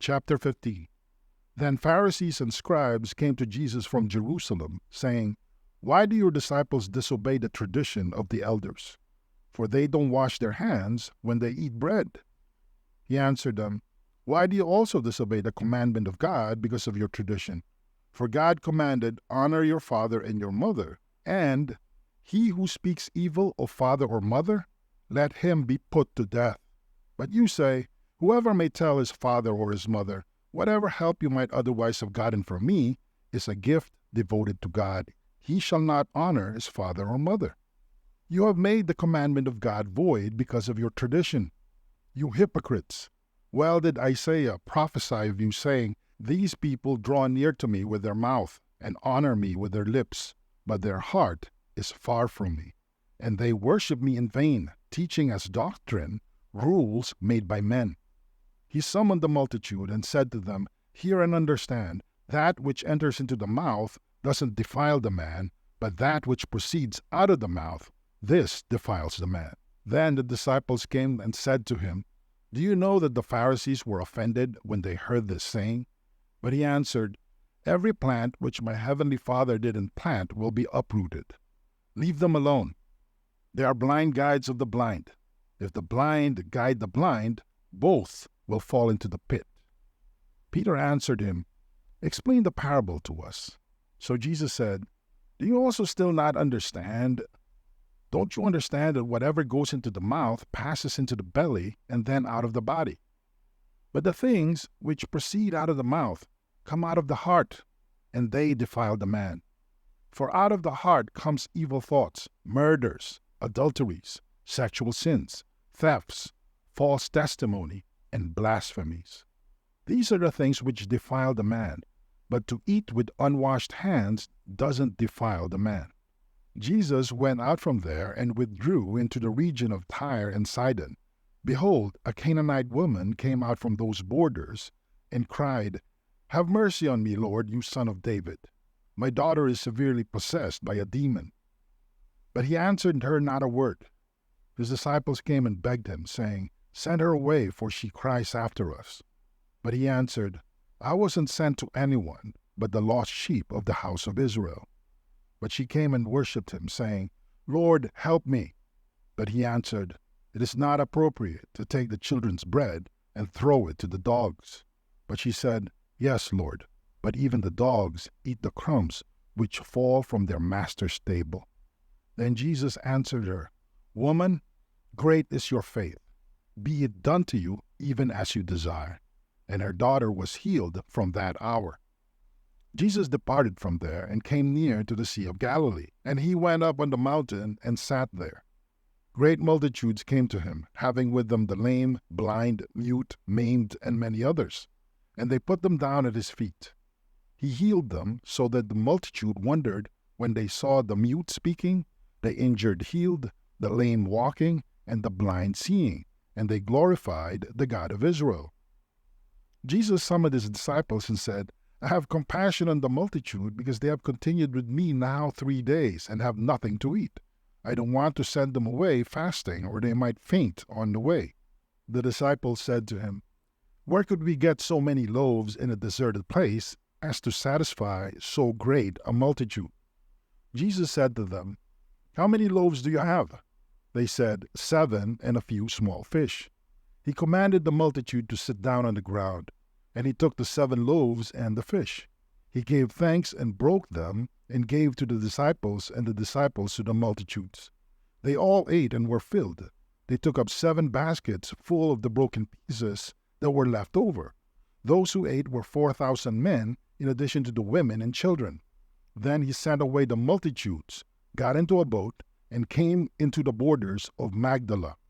Chapter 15. Then Pharisees and scribes came to Jesus from Jerusalem, saying, "Why do your disciples disobey the tradition of the elders? For they don't wash their hands when they eat bread." He answered them, "Why do you also disobey the commandment of God because of your tradition? For God commanded, 'Honor your father and your mother,' and 'He who speaks evil of father or mother, let him be put to death.' But you say, 'Whoever may tell his father or his mother, whatever help you might otherwise have gotten from me is a gift devoted to God. He shall not honor his father or mother.' You have made the commandment of God void because of your tradition. You hypocrites! Well did Isaiah prophesy of you, saying, 'These people draw near to me with their mouth and honor me with their lips, but their heart is far from me, and they worship me in vain, teaching as doctrine rules made by men.' He summoned the multitude and said to them, 'Hear and understand. That which enters into the mouth doesn't defile the man, but that which proceeds out of the mouth, this defiles the man.' Then the disciples came and said to him, 'Do you know that the Pharisees were offended when they heard this saying?' But he answered, 'Every plant which my heavenly Father didn't plant will be uprooted. Leave them alone. They are blind guides of the blind. If the blind guide the blind, both will fall into the pit.' Peter answered him, 'Explain the parable to us.' So Jesus said, 'Do you also still not understand? Don't you understand that whatever goes into the mouth passes into the belly and then out of the body? But the things which proceed out of the mouth come out of the heart, and they defile the man. For out of the heart comes evil thoughts, murders, adulteries, sexual sins, thefts, false testimony, and blasphemies. These are the things which defile the man, but to eat with unwashed hands doesn't defile the man." Jesus went out from there and withdrew into the region of Tyre and Sidon. Behold, a Canaanite woman came out from those borders and cried, "Have mercy on me, Lord, you son of David. My daughter is severely possessed by a demon." But he answered her not a word. His disciples came and begged him, saying, "Send her away, for she cries after us." But he answered, "I wasn't sent to anyone but the lost sheep of the house of Israel." But she came and worshipped him, saying, "Lord, help me." But he answered, "It is not appropriate to take the children's bread and throw it to the dogs." But she said, "Yes, Lord, but even the dogs eat the crumbs which fall from their master's table." Then Jesus answered her, "Woman, great is your faith. Be it done to you even as you desire." And her daughter was healed from that hour. Jesus departed from there and came near to the Sea of Galilee, and he went up on the mountain and sat there. Great multitudes came to him, having with them the lame, blind, mute, maimed, and many others, and they put them down at his feet. He healed them, so that the multitude wondered when they saw the mute speaking, the injured healed, the lame walking, and the blind seeing, and they glorified the God of Israel. Jesus summoned his disciples and said, "I have compassion on the multitude because they have continued with me now 3 days and have nothing to eat. I don't want to send them away fasting, or they might faint on the way." The disciples said to him, "Where could we get so many loaves in a deserted place as to satisfy so great a multitude?" Jesus said to them, "How many loaves do you have?" They said, 7 and a few small fish. He commanded the multitude to sit down on the ground, and he took the 7 loaves and the fish. He gave thanks and broke them and gave to the disciples, and the disciples to the multitudes. They all ate and were filled. They took up 7 baskets full of the broken pieces that were left over. Those who ate were 4,000 men, in addition to the women and children. Then he sent away the multitudes, got into a boat, and came into the borders of Magdala.